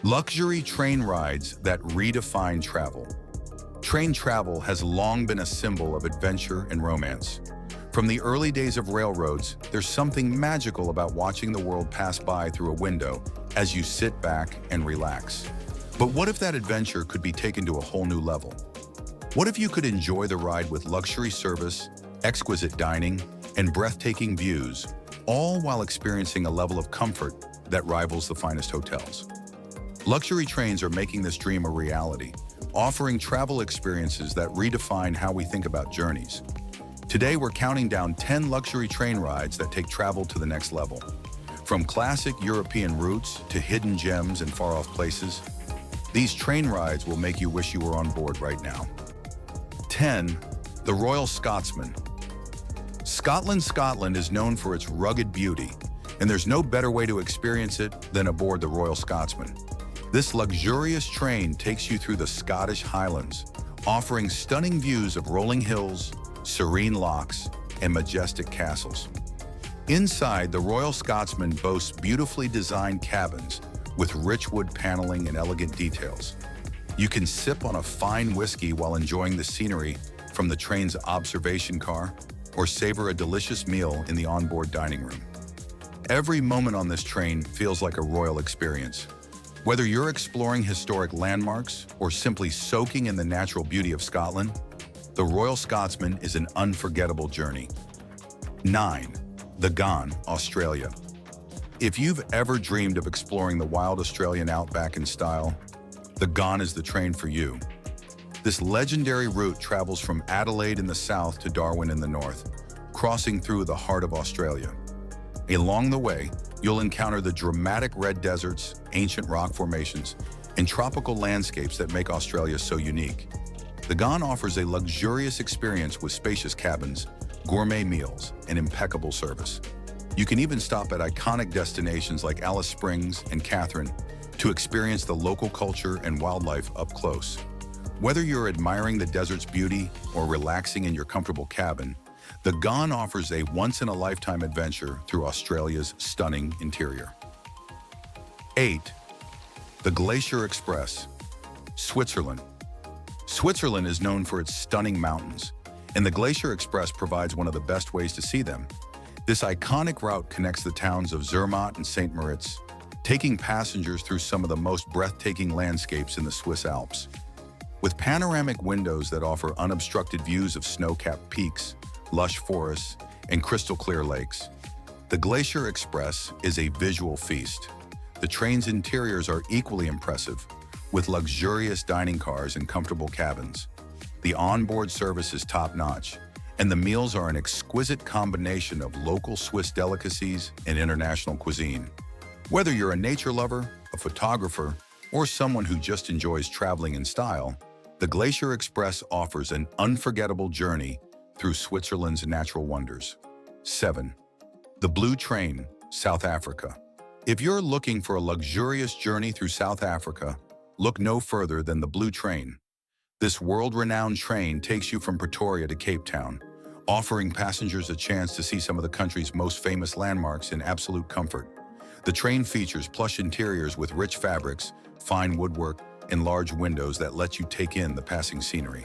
Luxury train rides that redefine travel. Train travel has long been a symbol of adventure and romance. From the early days of railroads, there's something magical about watching the world pass by through a window as you sit back and relax. But what if that adventure could be taken to a whole new level? What if you could enjoy the ride with luxury service, exquisite dining, and breathtaking views, all while experiencing a level of comfort that rivals the finest hotels? Luxury trains are making this dream a reality, offering travel experiences that redefine how we think about journeys. Today, we're counting down 10 luxury train rides that take travel to the next level. From classic European routes to hidden gems and far-off places, these train rides will make you wish you were on board right now. 10. The Royal Scotsman. Scotland is known for its rugged beauty, and there's no better way to experience it than aboard the Royal Scotsman. This luxurious train takes you through the Scottish Highlands, offering stunning views of rolling hills, serene lochs, and majestic castles. Inside, the Royal Scotsman boasts beautifully designed cabins with rich wood paneling and elegant details. You can sip on a fine whiskey while enjoying the scenery from the train's observation car, or savor a delicious meal in the onboard dining room. Every moment on this train feels like a royal experience. Whether you're exploring historic landmarks or simply soaking in the natural beauty of Scotland, the Royal Scotsman is an unforgettable journey. 9. The Ghan, Australia. If you've ever dreamed of exploring the wild Australian outback in style, the Ghan is the train for you. This legendary route travels from Adelaide in the south to Darwin in the north, crossing through the heart of Australia. Along the way, you'll encounter the dramatic red deserts, ancient rock formations, and tropical landscapes that make Australia so unique. The Ghan offers a luxurious experience with spacious cabins, gourmet meals, and impeccable service. You can even stop at iconic destinations like Alice Springs and Catherine to experience the local culture and wildlife up close. Whether you're admiring the desert's beauty or relaxing in your comfortable cabin, the Ghan offers a once-in-a-lifetime adventure through Australia's stunning interior. 8. The Glacier Express, Switzerland. Switzerland is known for its stunning mountains, and the Glacier Express provides one of the best ways to see them. This iconic route connects the towns of Zermatt and St. Moritz, taking passengers through some of the most breathtaking landscapes in the Swiss Alps. With panoramic windows that offer unobstructed views of snow-capped peaks, lush forests, and crystal-clear lakes, the Glacier Express is a visual feast. The train's interiors are equally impressive, with luxurious dining cars and comfortable cabins. The onboard service is top-notch, and the meals are an exquisite combination of local Swiss delicacies and international cuisine. Whether you're a nature lover, a photographer, or someone who just enjoys traveling in style, the Glacier Express offers an unforgettable journey through Switzerland's natural wonders. 7. The Blue Train, South Africa. If you're looking for a luxurious journey through South Africa, look no further than the Blue Train. This world-renowned train takes you from Pretoria to Cape Town, offering passengers a chance to see some of the country's most famous landmarks in absolute comfort. The train features plush interiors with rich fabrics, fine woodwork, and large windows that let you take in the passing scenery.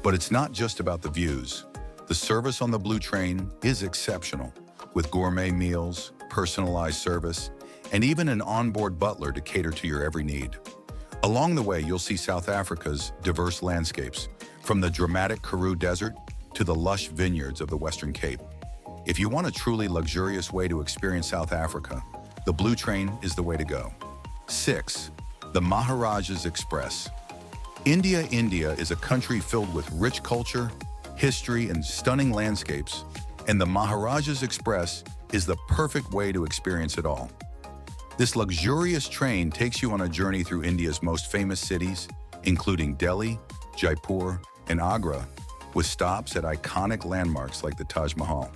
But it's not just about the views. The service on the Blue Train is exceptional, with gourmet meals, personalized service, and even an onboard butler to cater to your every need. Along the way, you'll see South Africa's diverse landscapes, from the dramatic Karoo Desert to the lush vineyards of the Western Cape. If you want a truly luxurious way to experience South Africa, the Blue Train is the way to go. 6. The Maharajas Express. India is a country filled with rich culture, history, and stunning landscapes, and the Maharajas Express is the perfect way to experience it all. This luxurious train takes you on a journey through India's most famous cities, including Delhi, Jaipur, and Agra, with stops at iconic landmarks like the Taj Mahal.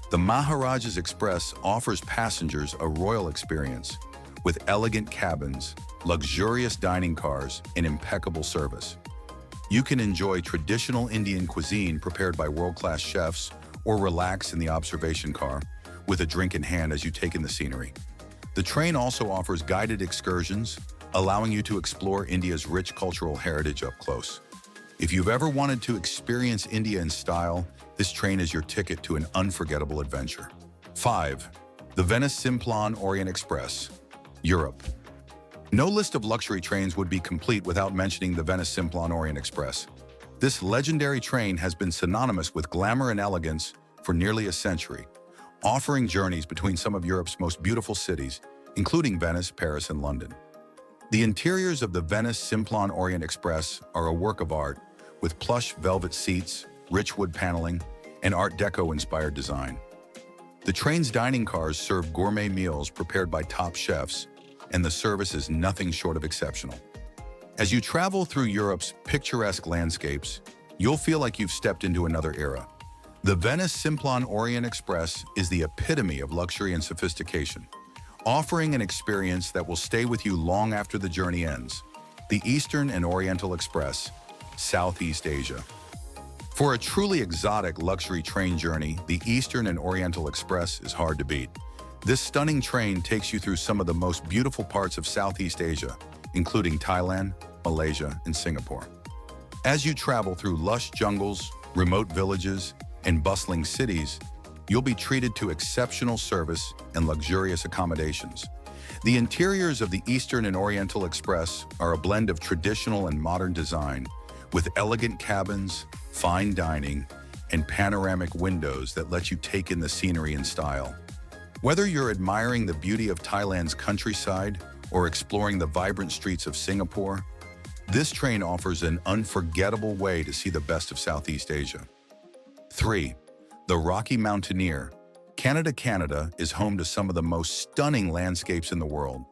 The Maharajas Express offers passengers a royal experience with elegant cabins, luxurious dining cars, and impeccable service. You can enjoy traditional Indian cuisine prepared by world-class chefs or relax in the observation car with a drink in hand as you take in the scenery. The train also offers guided excursions, allowing you to explore India's rich cultural heritage up close. If you've ever wanted to experience India in style, this train is your ticket to an unforgettable adventure. 5. The Venice Simplon Orient Express, Europe. No list of luxury trains would be complete without mentioning the Venice Simplon Orient Express. This legendary train has been synonymous with glamour and elegance for nearly a century, offering journeys between some of Europe's most beautiful cities, including Venice, Paris, and London. The interiors of the Venice Simplon Orient Express are a work of art, with plush velvet seats, rich wood paneling, and Art Deco-inspired design. The train's dining cars serve gourmet meals prepared by top chefs, and the service is nothing short of exceptional. As you travel through Europe's picturesque landscapes, you'll feel like you've stepped into another era. The Venice Simplon Orient Express is the epitome of luxury and sophistication, offering an experience that will stay with you long after the journey ends. The Eastern and Oriental Express, Southeast Asia. For a truly exotic luxury train journey, the Eastern and Oriental Express is hard to beat. This stunning train takes you through some of the most beautiful parts of Southeast Asia, including Thailand, Malaysia, and Singapore. As you travel through lush jungles, remote villages, and bustling cities, you'll be treated to exceptional service and luxurious accommodations. The interiors of the Eastern and Oriental Express are a blend of traditional and modern design, with elegant cabins, fine dining, and panoramic windows that let you take in the scenery in style. Whether you're admiring the beauty of Thailand's countryside or exploring the vibrant streets of Singapore, this train offers an unforgettable way to see the best of Southeast Asia. 3. The Rocky Mountaineer. Canada is home to some of the most stunning landscapes in the world,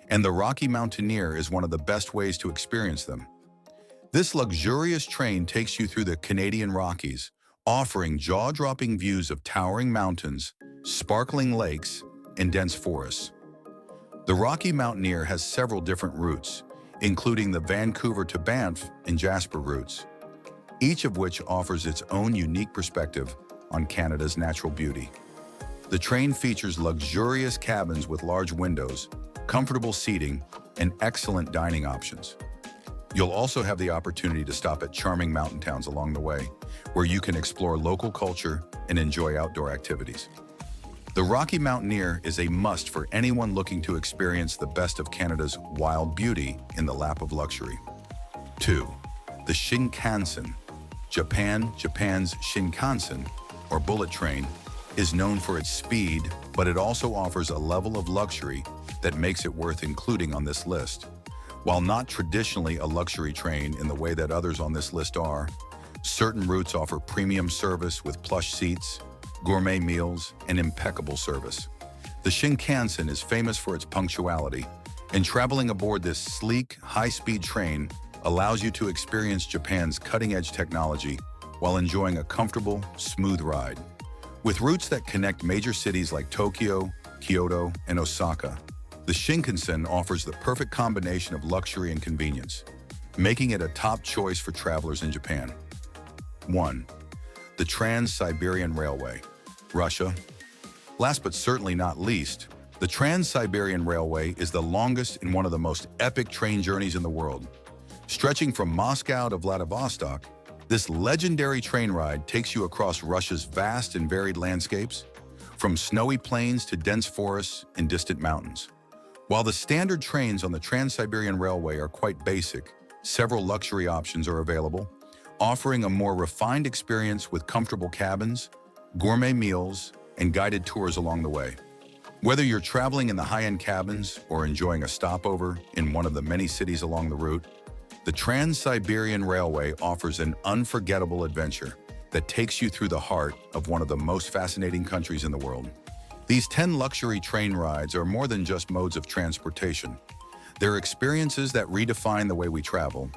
and the Rocky Mountaineer is one of the best ways to experience them. This luxurious train takes you through the Canadian Rockies, offering jaw-dropping views of towering mountains, sparkling lakes, and dense forests. The Rocky Mountaineer has several different routes, including the Vancouver to Banff and Jasper routes, each of which offers its own unique perspective on Canada's natural beauty. The train features luxurious cabins with large windows, comfortable seating, and excellent dining options. You'll also have the opportunity to stop at charming mountain towns along the way, where you can explore local culture and enjoy outdoor activities. The Rocky Mountaineer is a must for anyone looking to experience the best of Canada's wild beauty in the lap of luxury. 2. The Shinkansen. Japan's Shinkansen, or bullet train, is known for its speed, but it also offers a level of luxury that makes it worth including on this list. While not traditionally a luxury train in the way that others on this list are, certain routes offer premium service with plush seats, gourmet meals, and impeccable service. The Shinkansen is famous for its punctuality, and traveling aboard this sleek, high-speed train allows you to experience Japan's cutting-edge technology while enjoying a comfortable, smooth ride. With routes that connect major cities like Tokyo, Kyoto, and Osaka, the Shinkansen offers the perfect combination of luxury and convenience, making it a top choice for travelers in Japan. 1. The Trans-Siberian Railway, Russia. Last but certainly not least, the Trans-Siberian Railway is the longest and one of the most epic train journeys in the world. Stretching from Moscow to Vladivostok, this legendary train ride takes you across Russia's vast and varied landscapes, from snowy plains to dense forests and distant mountains. While the standard trains on the Trans-Siberian Railway are quite basic, several luxury options are available, offering a more refined experience with comfortable cabins, gourmet meals, and guided tours along the way. Whether you're traveling in the high-end cabins or enjoying a stopover in one of the many cities along the route, the Trans-Siberian Railway offers an unforgettable adventure that takes you through the heart of one of the most fascinating countries in the world. These 10 luxury train rides are more than just modes of transportation. They're experiences that redefine the way we travel.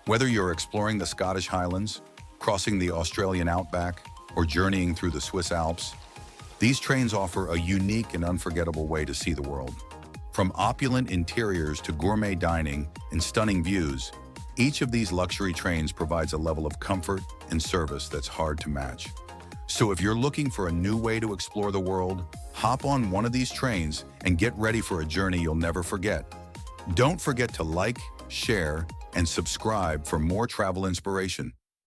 Whether you're exploring the Scottish Highlands, crossing the Australian outback, or journeying through the Swiss Alps, these trains offer a unique and unforgettable way to see the world. From opulent interiors to gourmet dining and stunning views, each of these luxury trains provides a level of comfort and service that's hard to match. So if you're looking for a new way to explore the world, hop on one of these trains and get ready for a journey you'll never forget. Don't forget to like, share, and subscribe for more travel inspiration.